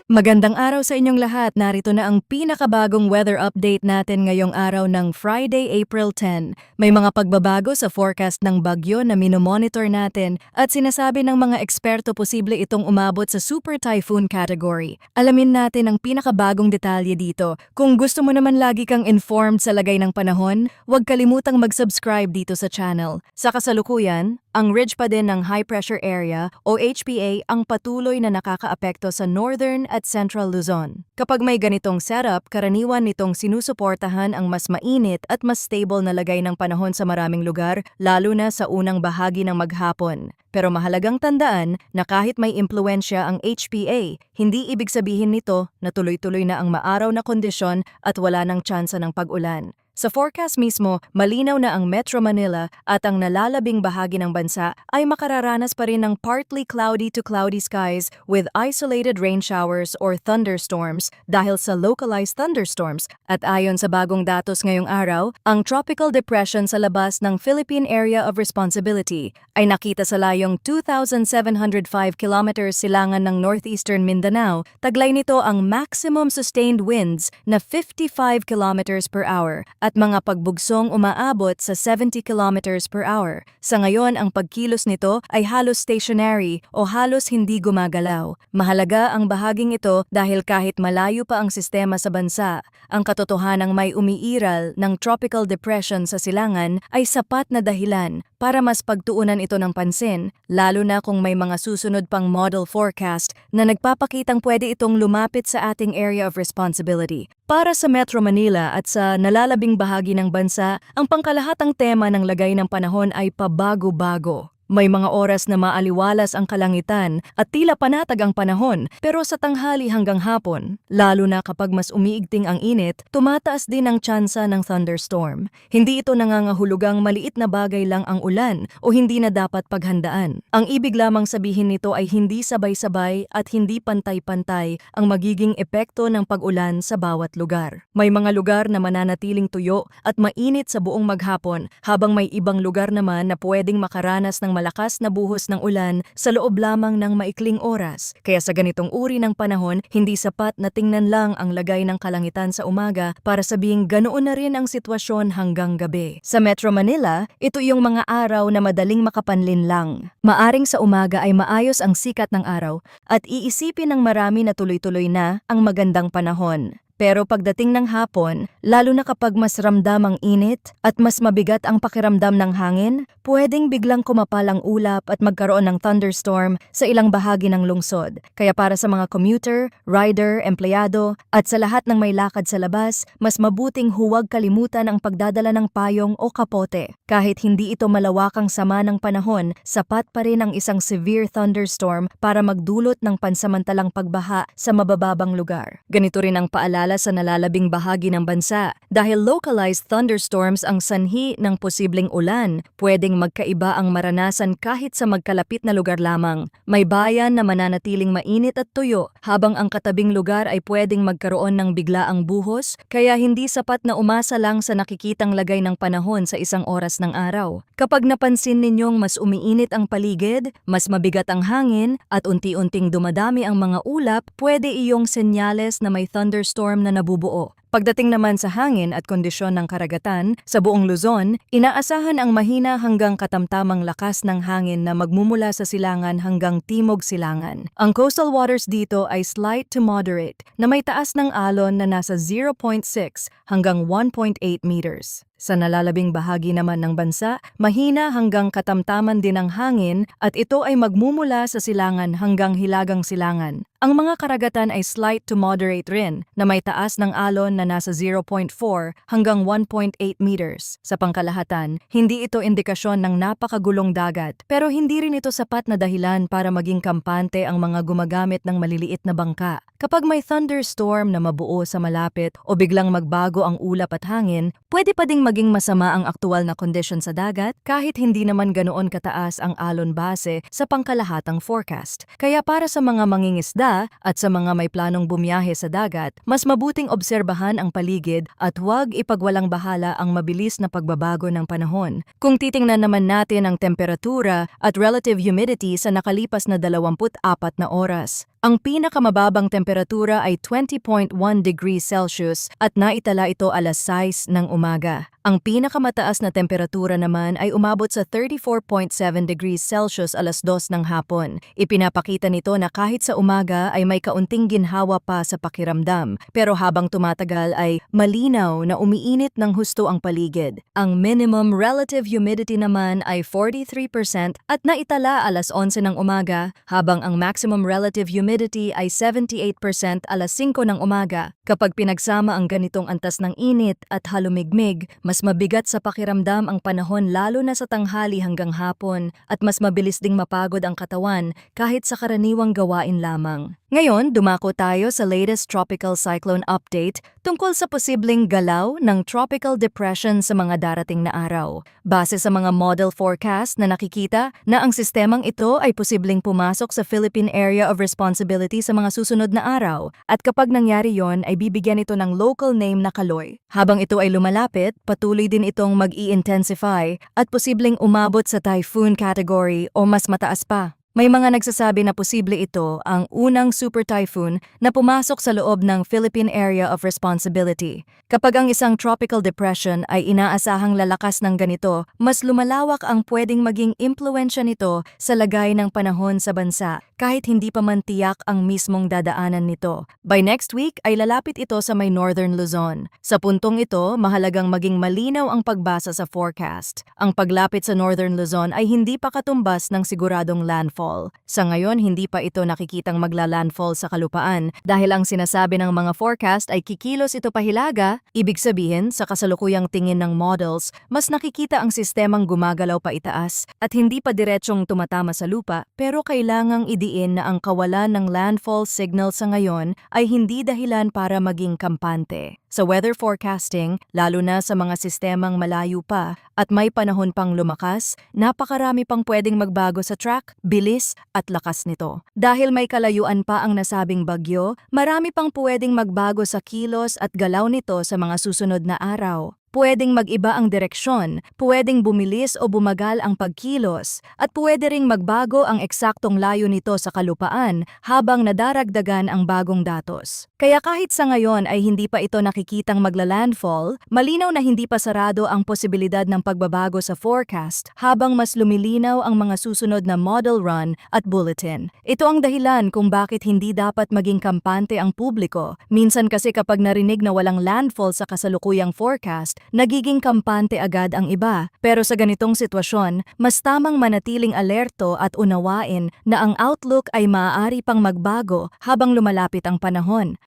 Magandang araw sa inyong lahat. Narito na ang pinakabagong weather update natin ngayong araw ng Friday, April 10. May mga pagbabago sa forecast ng bagyo na minomonitor natin at sinasabi ng mga eksperto posible itong umabot sa super typhoon category. Alamin natin ang pinakabagong detalye dito. Kung gusto mo naman lagi kang informed sa lagay ng panahon, huwag kalimutang mag-subscribe dito sa channel. Sa kasalukuyan, ang ridge pa din ng high pressure area o HPA ang patuloy na nakakaapekto sa northern at central Luzon. Kapag may ganitong setup, karaniwan nitong sinusuportahan ang mas mainit at mas stable na lagay ng panahon sa maraming lugar, lalo na sa unang bahagi ng maghapon. Pero mahalagang tandaan na kahit may impluensya ang HPA, hindi ibig sabihin nito na tuloy-tuloy na ang maaraw na kondisyon at wala ng tsansa ng pag-ulan. Sa forecast mismo, malinaw na ang Metro Manila at ang nalalabing bahagi ng bansa ay makararanas pa rin ng partly cloudy to cloudy skies with isolated rain showers or thunderstorms dahil sa localized thunderstorms. At ayon sa bagong datos ngayong araw, ang tropical depression sa labas ng Philippine Area of Responsibility ay nakita sa layong 2,705 kilometers silangan ng northeastern Mindanao. Taglay nito ang maximum sustained winds na 55 kilometers per hour at mga pagbugsong umaabot sa 70 kilometers per hour. Sa ngayon, ang pagkilos nito ay halos stationary o halos hindi gumagalaw. Mahalaga ang bahaging ito dahil kahit malayo pa ang sistema sa bansa, ang katotohanang may umiiral ng tropical depression sa silangan ay sapat na dahilan para mas pagtuunan ito ng pansin, lalo na kung may mga susunod pang model forecast na nagpapakitang pwede itong lumapit sa ating area of responsibility. Para sa Metro Manila at sa nalalabing bahagi ng bansa, ang pangkalahatang tema ng lagay ng panahon ay pabago-bago. May mga oras na maaliwalas ang kalangitan at tila panatag ang panahon, pero sa tanghali hanggang hapon, lalo na kapag mas umiigting ang init, tumataas din ang tsansa ng thunderstorm. Hindi ito nangangahulugang maliit na bagay lang ang ulan o hindi na dapat paghandaan. Ang ibig lamang sabihin nito ay hindi sabay-sabay at hindi pantay-pantay ang magiging epekto ng pag-ulan sa bawat lugar. May mga lugar na mananatiling tuyo at mainit sa buong maghapon, habang may ibang lugar naman na pwedeng makaranas ng malakas na buhos ng ulan sa loob lamang ng maikling oras. Kaya sa ganitong uri ng panahon, hindi sapat na tingnan lang ang lagay ng kalangitan sa umaga para sabihing ganoon na rin ang sitwasyon hanggang gabi. Sa Metro Manila, ito yung mga araw na madaling makapanlin lang. Maaring sa umaga ay maayos ang sikat ng araw at iisipin ng marami na tuloy-tuloy na ang magandang panahon. Pero pagdating ng hapon, lalo na kapag mas ramdam ang init at mas mabigat ang pakiramdam ng hangin, pwedeng biglang kumapal ang ulap at magkaroon ng thunderstorm sa ilang bahagi ng lungsod. Kaya para sa mga commuter, rider, empleyado at sa lahat ng may lakad sa labas, mas mabuting huwag kalimutan ang pagdadala ng payong o kapote. Kahit hindi ito malawakang sama ng panahon, sapat pa rin ang isang severe thunderstorm para magdulot ng pansamantalang pagbaha sa mabababang lugar. Ganito rin ang paalala sa nalalabing bahagi ng bansa. Dahil localized thunderstorms ang sanhi ng posibleng ulan, pwedeng magkaiba ang maranasan kahit sa magkalapit na lugar lamang. May bayan na mananatiling mainit at tuyo, habang ang katabing lugar ay pwedeng magkaroon ng biglaang buhos, kaya hindi sapat na umasa lang sa nakikitang lagay ng panahon sa isang oras ng araw. Kapag napansin ninyong mas umiinit ang paligid, mas mabigat ang hangin, at unti-unting dumadami ang mga ulap, pwede iyong senyales na may thunderstorm na nabubuo. Pagdating naman sa hangin at kondisyon ng karagatan, sa buong Luzon, inaasahan ang mahina hanggang katamtamang lakas ng hangin na magmumula sa silangan hanggang timog silangan. Ang coastal waters dito ay slight to moderate na may taas ng alon na nasa 0.6 hanggang 1.8 meters. Sa nalalabing bahagi naman ng bansa, mahina hanggang katamtaman din ang hangin at ito ay magmumula sa silangan hanggang hilagang silangan. Ang mga karagatan ay slight to moderate rin na may taas ng alon na nasa 0.4 hanggang 1.8 meters. Sa pangkalahatan, hindi ito indikasyon ng napakagulong dagat, pero hindi rin ito sapat na dahilan para maging kampante ang mga gumagamit ng maliliit na bangka. Kapag may thunderstorm na mabuo sa malapit o biglang magbago ang ulap at hangin, pwede pa ding maging masama ang aktual na kondisyon sa dagat kahit hindi naman ganoon kataas ang alon base sa pangkalahatang forecast. Kaya para sa mga mangingisda at sa mga may planong bumiyahe sa dagat, mas mabuting obserbahan ang paligid at huwag ipagwalang bahala ang mabilis na pagbabago ng panahon. Kung titingnan naman natin ang temperatura at relative humidity sa nakalipas na 24 na oras, Ang pinakamababang temperatura ay 20.1 degrees Celsius at naitala ito alas 6 ng umaga. Ang pinakamataas na temperatura naman ay umabot sa 34.7 degrees Celsius alas 2 ng hapon. Ipinapakita nito na kahit sa umaga ay may kaunting ginhawa pa sa pakiramdam, pero habang tumatagal ay malinaw na umiinit ng husto ang paligid. Ang minimum relative humidity naman ay 43% at naitala alas 11 ng umaga, habang ang maximum relative humidity ay 78% alas 5 ng umaga. Kapag pinagsama ang ganitong antas ng init at halumigmig, mas mabigat sa pakiramdam ang panahon lalo na sa tanghali hanggang hapon at mas mabilis ding mapagod ang katawan kahit sa karaniwang gawain lamang. Ngayon, dumako tayo sa latest tropical cyclone update tungkol sa posibleng galaw ng tropical depression sa mga darating na araw. Base sa mga model forecast na nakikita na ang sistemang ito ay posibleng pumasok sa Philippine Area of Responsibility sa mga susunod na araw at kapag nangyari yon ay bibigyan ito ng local name na Kaloy. Habang ito ay lumalapit, patuloy din itong mag-i-intensify at posibleng umabot sa typhoon category o mas mataas pa. May mga nagsasabi na posible ito ang unang super typhoon na pumasok sa loob ng Philippine Area of Responsibility. Kapag ang isang tropical depression ay inaasahang lalakas ng ganito, mas lumalawak ang pwedeng maging impluensya nito sa lagay ng panahon sa bansa kahit hindi pa man tiyak ang mismong dadaanan nito. By next week ay lalapit ito sa may Northern Luzon. Sa puntong ito, mahalagang maging malinaw ang pagbasa sa forecast. Ang paglapit sa Northern Luzon ay hindi pa katumbas ng siguradong landfall. Sa ngayon, hindi pa ito nakikitang magla-landfall sa kalupaan dahil ang sinasabi ng mga forecast ay kikilos ito pahilaga, ibig sabihin sa kasalukuyang tingin ng models, mas nakikita ang sistemang gumagalaw pa itaas at hindi pa diretsyong tumatama sa lupa pero kailangang idiin na ang kawalan ng landfall signal sa ngayon ay hindi dahilan para maging kampante. Sa weather forecasting, lalo na sa mga sistemang malayo pa at may panahon pang lumakas, napakarami pang pwedeng magbago sa track, bilis at lakas nito. Dahil may kalayuan pa ang nasabing bagyo, marami pang pwedeng magbago sa kilos at galaw nito sa mga susunod na araw. Pwedeng mag-iba ang direksyon, pwedeng bumilis o bumagal ang pagkilos, at pwede ring magbago ang eksaktong layo nito sa kalupaan habang nadaragdagan ang bagong datos. Kaya kahit sa ngayon ay hindi pa ito nakikitang magla-landfall, malinaw na hindi pa sarado ang posibilidad ng pagbabago sa forecast habang mas lumilinaw ang mga susunod na model run at bulletin. Ito ang dahilan kung bakit hindi dapat maging kampante ang publiko. Minsan kasi kapag narinig na walang landfall sa kasalukuyang forecast, nagiging kampante agad ang iba. Pero sa ganitong sitwasyon, mas tamang manatiling alerto at unawain na ang outlook ay maaari pang magbago habang lumalapit ang panahon.